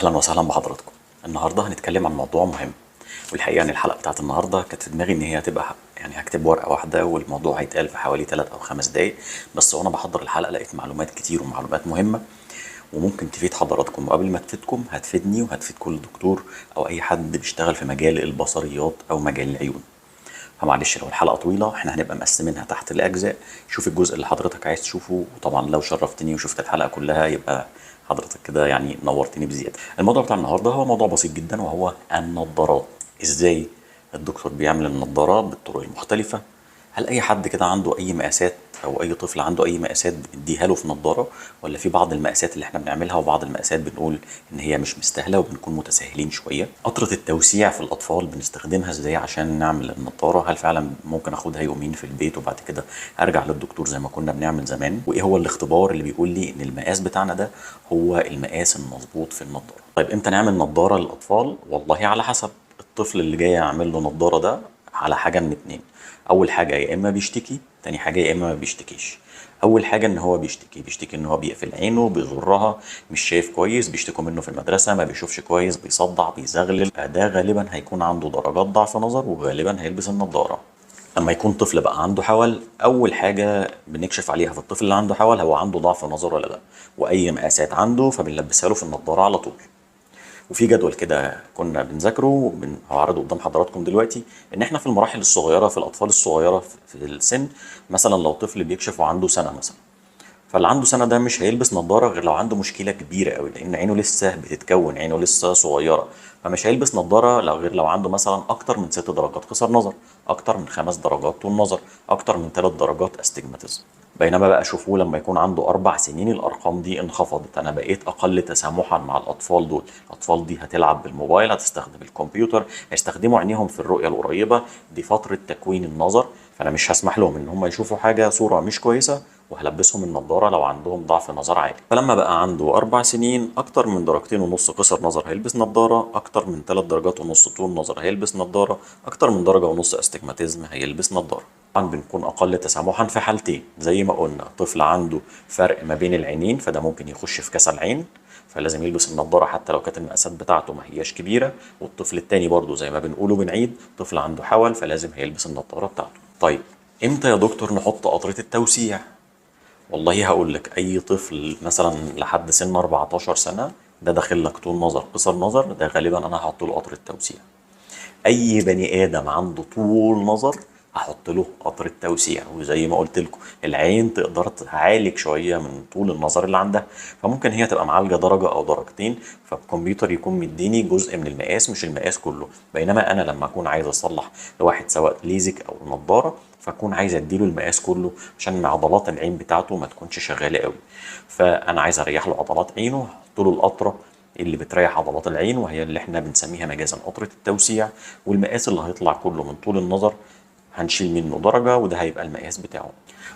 اهلا وسهلا بحضراتكم. النهارده هنتكلم عن موضوع مهم، والحقيقه ان الحلقه بتاعت النهارده كانت في دماغي ان هي هتبقى هكتب ورقه واحده والموضوع هيتقال في حوالي 3 او 5 دقايق. بس وانا بحضر الحلقه لقيت معلومات كتير ومعلومات مهمه وممكن تفيد حضراتكم، وقبل ما تفيدكم هتفيدني وهتفيد كل دكتور او اي حد بيشتغل في مجال البصريات او مجال العيون. فمعلش لو الحلقه طويله احنا هنبقى مقسمينها تحت الاجزاء. شوف الجزء اللي حضرتك عايز تشوفه، وطبعا لو شرفتني وشفت الحلقه كلها يبقى حضرتك كده يعني نورتني بزياده. الموضوع بتاع النهارده هو موضوع بسيط جدا، وهو النضارات. ازاي الدكتور بيعمل النضارات بالطرق المختلفه؟ هل اي حد كده عنده اي مقاسات او اي طفل عنده اي مقاسات بنديها له في نضاره، ولا في بعض المقاسات اللي احنا بنعملها وبعض المقاسات بنقول ان هي مش مستاهله وبنكون متساهلين شويه؟ قطره التوسيع في الاطفال بنستخدمها ازاي عشان نعمل النضاره؟ هل فعلا ممكن اخدها يومين في البيت وبعد كده ارجع للدكتور زي ما كنا بنعمل زمان؟ وايه هو الاختبار اللي بيقول لي ان المقاس بتاعنا ده هو المقاس المظبوط في النضاره؟ طيب امتى نعمل نضاره للاطفال؟ والله على حسب الطفل اللي جاي اعمل له نضاره ده، على حاجه من اتنين. اول حاجه يا اما بيشتكي، تاني حاجه يا اما ما بيشتكيش. اول حاجه ان هو بيشتكي ان هو بيقفل عينه، بيغرها، مش شايف كويس، بيشتكوا منه في المدرسه، ما بيشوفش كويس، بيصدع، بيزغلل، ده غالبا هيكون عنده درجات ضعف نظر وغالبا هيلبس النضاره. لما يكون طفل بقى عنده حول، اول حاجه بنكشف عليها في الطفل اللي عنده حول هو عنده ضعف نظر ولا لا، واي مقاسات عنده فبنلبسها له في النضاره على طول. وفي جدول كده كنا بنذاكره هعرضه قدام حضراتكم دلوقتي، ان احنا في المراحل الصغيره في الاطفال الصغيره في السن، مثلا لو طفل بيكشف وعنده سنه مثلا، فاللي عنده سنه ده مش هيلبس نظاره غير لو عنده مشكله كبيره قوي، لان عينه لسه بتتكون، عينه لسه صغيره. فمش هيلبس نظاره غير لو عنده مثلا اكتر من 6 درجات قصر نظر، اكتر من 5 درجات طول نظر، اكتر من 3 درجات استجماتيزم. بينما بقى شوفوه لما يكون عنده 4 سنين الارقام دي انخفضت، انا بقيت اقل تسامحا مع الاطفال دول. الاطفال دي هتلعب بالموبايل، هتستخدم الكمبيوتر، هيستخدموا عينيهم في الرؤيه القريبه، دي فتره تكوين النظر، فانا مش هسمح لهم ان هم يشوفوا حاجه صوره مش كويسه، وهلبسهم النضاره لو عندهم ضعف نظر عالي. فلما بقى عنده 4 سنين، اكتر من 2.5 درجات قصر نظر هيلبس نضاره، اكتر من 3.5 درجات طول نظر هيلبس نضاره، اكتر من 1.5 درجة استجماتيزم هيلبس نضاره. طبعا بنكون اقل تسامحا في حالتين، زي ما قلنا طفل عنده فرق ما بين العينين فده ممكن يخش في كسل عين، فلازم يلبس النضاره حتى لو كانت المقاسات بتاعته ما هياش كبيره. والطفل التاني برضو زي ما بنقول وبنعيد، طفل عنده حول فلازم هيلبس النضاره بتاعته. طيب امتى يا دكتور نحط قطره التوسيع؟ والله هقول لك، اي طفل مثلا لحد سن 14 سنه ده داخل لك طول نظر قصر نظر، ده غالبا انا هحط له قطره توسيع. اي بني ادم عنده طول نظر هحط له قطر التوسيع. وزي ما قلت لكم العين تقدر تعالج شويه من طول النظر اللي عندها، فممكن هي تبقى معالجه درجه او درجتين، فالكمبيوتر يكون مديني جزء من المقاس مش المقاس كله. بينما انا لما اكون عايز اصلح لواحد سواء ليزك او نظاره، فاكون عايز اديله المقاس كله عشان عضلات العين بتاعته ما تكونش شغاله قوي. فانا عايز اريح له عضلات عينه، هحط له القطره اللي بتريح عضلات العين، وهي اللي احنا بنسميها مجازا قطرة التوسيع. والمقاس اللي هيطلع كله من طول النظر هنشيل منه درجة، وده هيبقى المقاس بتاعه.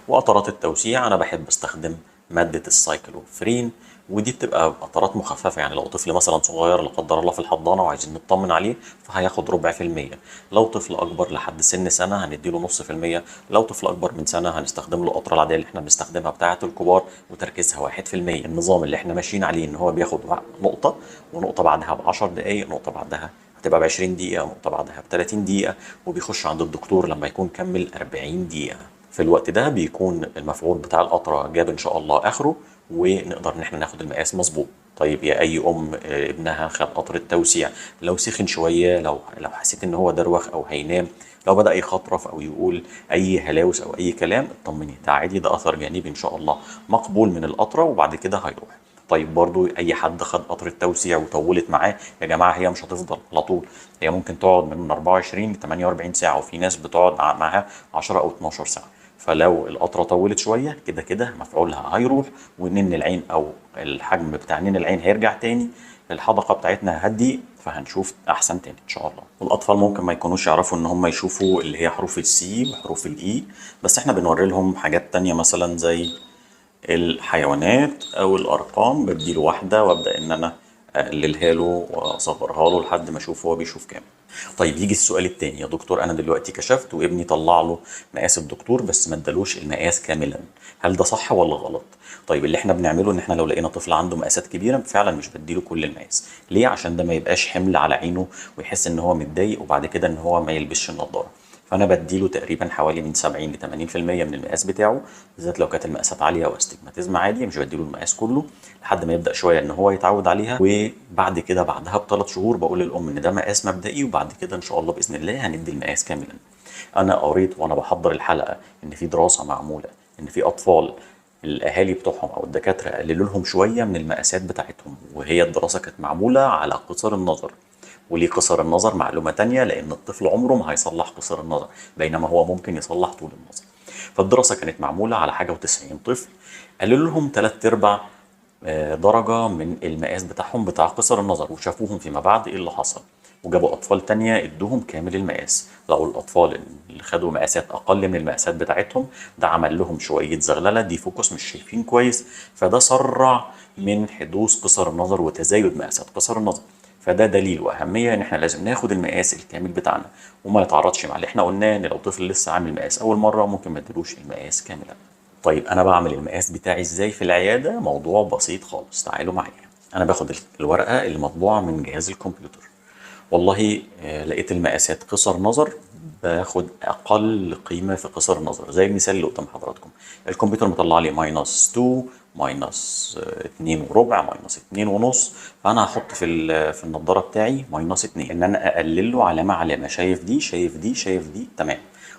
وقطرات التوسيع انا بحب استخدم مادة السايكلوفرين، ودي بتبقى قطرات مخففة، يعني لو طفل مثلا صغير لا قدر الله في الحضانة وعايزين نطمن عليه فهياخد 0.4%. لو طفل أكبر لحد سن سنة هنديله 0.5%. لو طفل أكبر من سنة هنستخدم له القطرة العادية اللي احنا بنستخدمها بتاعة الكبار وتركيزها 1%. النظام اللي احنا ماشيين عليه إن هو بياخد نقطة، ونقطة بعدها ب10 دقايق، نقطة بعدها هتبقى ب20 دقيقة، نقطة بعدها ب30 دقيقة، وبيخش عند الدكتور لما يكون كمل 40 دقيقة. في الوقت ده بيكون المفعول بتاع القطرة جاب ان شاء الله اخره، ونقدر ان احنا ناخد المقاس مظبوط. طيب يا اي ام ابنها خد قطرة توسيع، لو سخن شوية، لو حسيت ان هو دروخ او هينام، لو بدأ يخطرف او يقول اي هلاوس او اي كلام، اطمني ده عادي، ده اثر جانبي ان شاء الله مقبول من القطرة وبعد كده هيروح. طيب برضو اي حد خد قطر التوسيع وطولت معاه، يا جماعه هي مش هتفضل على طول، هي ممكن تقعد من 24 ل 48 ساعه، وفي ناس بتقعد معاها 10 او 12 ساعه. فلو القطره طولت شويه كده كده مفعولها هيروح، ونن العين او الحجم بتاع نن العين هيرجع تاني، الحدقه بتاعتنا هدي، فهنشوف احسن تاني ان شاء الله. والاطفال ممكن ما يكونوش يعرفوا ان هم يشوفوا اللي هي حروف السي وحروف الاي، بس احنا بنوري لهم حاجات تانية مثلا زي الحيوانات او الارقام، بديله واحده وابدا ان انا اقللها له واصغرها له لحد ما اشوف هو بيشوف كام. طيب يجي السؤال التاني: يا دكتور انا دلوقتي كشفت وابني طلع له مقاس الدكتور بس ما ادالوش المقاس كاملا، هل ده صح ولا غلط؟ طيب اللي احنا بنعمله ان احنا لو لقينا طفل عنده مقاسات كبيره فعلا مش بديله كل المقاس. ليه؟ عشان ده ما يبقاش حمل على عينه ويحس ان هو متضايق وبعد كده ان هو ما يلبسش النضاره. فانا بديله تقريبا حوالي من 70 ل 80% من المقاس بتاعه، بالذات لو كانت المقاسات عاليه او استجماتيزم عالي. مش بديله المقاس كله لحد ما يبدا شويه ان هو يتعود عليها، وبعد كده بعدها بثلاث شهور بقول للام ان ده مقاس مبدئي، وبعد كده ان شاء الله باذن الله هندي المقاس كاملا. انا قريت وانا بحضر الحلقه ان في دراسه معموله ان في اطفال الاهالي بتوعهم او الدكاتره قللوا لهم شويه من المقاسات بتاعتهم، وهي الدراسه كانت معموله على قصر النظر. وليه قصر النظر؟ معلومه تانية: لان الطفل عمره ما هيصلح قصر النظر، بينما هو ممكن يصلح طول النظر. فالدراسه كانت معموله على حاجه و90 طفل، قللوا لهم 3/4 درجة من المقاس بتاعهم بتاع قصر النظر، وشافوهم فيما بعد ايه اللي حصل. وجابوا اطفال تانية ادوهم كامل المقاس، لقوا الاطفال اللي خدوا مقاسات اقل من المقاسات بتاعتهم ده عمل لهم شوية زغللة، دي فوكس مش شايفين كويس، فده سرع من حدوث قصر النظر وتزايد مقاسات قصر النظر. فده دليل واهميه ان احنا لازم ناخد المقاس الكامل بتاعنا وما نتعرضش مع اللي احنا قلناه، ان لو طفل لسه عامل مقاس اول مره ممكن ما اديلوش المقاس كاملا. طيب انا بعمل المقاس بتاعي ازاي في العياده؟ موضوع بسيط خالص، تعالوا معايا. انا باخد الورقه اللي مطبوعه من جهاز الكمبيوتر، والله لقيت المقاسات قصر نظر، باخد اقل قيمه في قصر النظر زي المثال اللي قدام حضراتكم. الكمبيوتر مطلع لي -2، -2 وربع، -2 ونص، فانا هحط في النضاره بتاعي -2، ان انا اقلل له علامه علامه. شايف دي، شايف دي، شايف دي، تمام.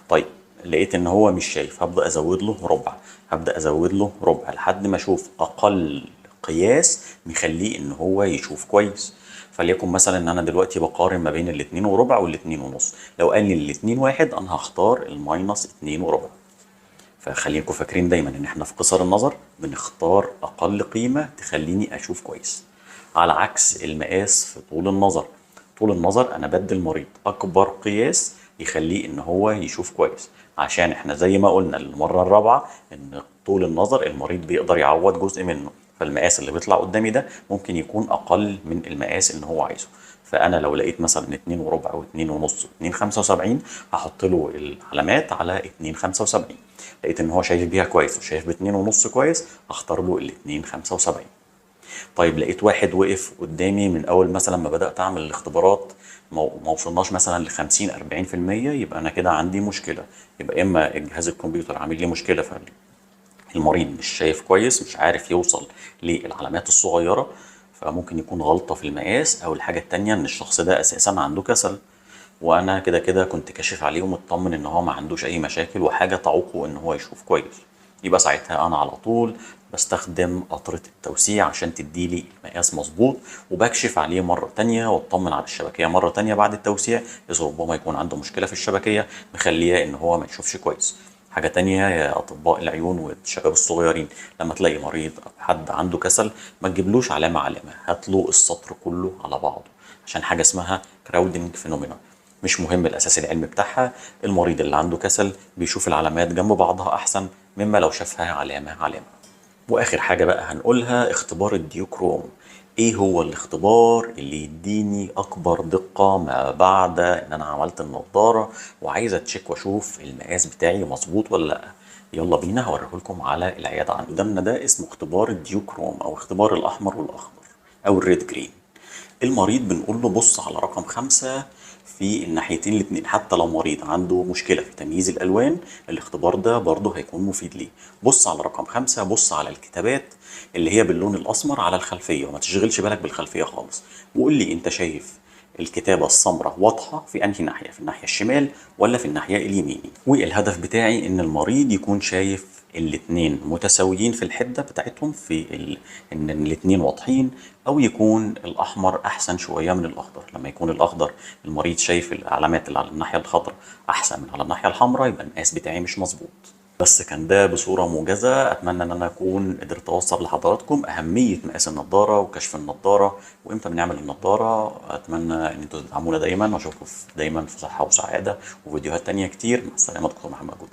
طيب لقيت ان هو مش شايف، هبدا ازود له ربع، هبدا ازود له ربع لحد ما اشوف اقل قياس مخليه ان هو يشوف كويس. فليكن مثلا ان انا دلوقتي بقارن ما بين الاتنين وربع والاتنين ونص، لو قال لي الاتنين واحد انا هختار -2 وربع. فخليكم فاكرين دايما ان احنا في قصر النظر بنختار اقل قيمة تخليني اشوف كويس، على عكس المقاس في طول النظر. طول النظر انا بدي المريض اكبر قياس يخليه ان هو يشوف كويس، عشان احنا زي ما قلنا المرة الرابعة ان طول النظر المريض بيقدر يعوض جزء منه، فالمقاس اللي بيطلع قدامي ده ممكن يكون اقل من المقاس اللي هو عايزه. فانا لو لقيت مثلا 2 وربع و2 ونص و2.75 هحط له العلامات على 2.75. لقيت ان هو شايف بيها كويس وشايف باتنين ونص كويس، هختار له الاتنين 75. طيب لقيت واحد وقف قدامي من اول مثلا ما بدات اعمل الاختبارات ما وصلناش مثلا ل 50 40%، يبقى انا كده عندي مشكله. يبقى اما جهاز الكمبيوتر عامل لي مشكله فالمريض مش شايف كويس، مش عارف يوصل للعلامات الصغيره، فممكن يكون غلطه في المقاس، او الحاجه التانيه ان الشخص ده اساسا عنده كسل، وانا كده كده كنت كاشف عليه ومطمن ان هو ما عندوش اي مشاكل وحاجه تعوقه ان هو يشوف كويس. يبقى ساعتها انا على طول بستخدم قطرة التوسيع عشان تديلي المقاس مظبوط، وبكشف عليه مرة تانية واطمن على الشبكية مرة تانية بعد التوسيع، إذا ربما يكون عنده مشكلة في الشبكية مخليه إن هو ما يشوفش كويس. حاجة تانية يا أطباء العيون والشباب الصغيرين: لما تلاقي مريض أو حد عنده كسل ما تجيبلوش علامة علامة، هاتله السطر كله على بعضه، عشان حاجة اسمها كراودنج فينومينا. مش مهم الاساس العلمي بتاعها، المريض اللي عنده كسل بيشوف العلامات جنب بعضها احسن مما لو شافها علامه علامه. واخر حاجه بقى هنقولها: اختبار الديوكروم. ايه هو الاختبار اللي يديني اكبر دقه ما بعد ان انا عملت النضاره وعايز اتشيك واشوف المقاس بتاعي مظبوط ولا لا؟ يلا بينا هوريه لكم على العياده عندنا. قدامنا ده اسمه اختبار الديوكروم او اختبار الاحمر والاخضر او الريد جرين. المريض بنقول له بص على رقم 5 في الناحيتين الاتنين، حتى لو مريض عنده مشكلة في تمييز الألوان الاختبار ده برضه هيكون مفيد ليه. بص على رقم 5، بص على الكتابات اللي هي باللون الأسمر على الخلفية وما تشغلش بالك بالخلفية خالص، وقول لي أنت شايف الكتابة السمراء واضحة في أنهي ناحية، في الناحية الشمال ولا في الناحية اليمين. والهدف بتاعي إن المريض يكون شايف الاتنين متساويين في الحدة بتاعتهم إن الاتنين واضحين، أو يكون الأحمر أحسن شوية من الأخضر. لما يكون الأخضر المريض شايف العلامات اللي على الناحية الخضراء أحسن من على الناحية الحمراء، يبقى المقاس بتاعي مش مظبوط. بس كان ده بصورة موجزة، أتمنى إن أنا أكون قدرت أوصل لحضراتكم أهمية مقاس النضارة وكشف النضارة وإمتى بنعمل النضارة. أتمنى إن أنتوا تدعمونا دايما، وأشوفكم دايما في صحة وسعادة وفيديوهات تانية كتير. مع السلامة، دكتور محمد جودة.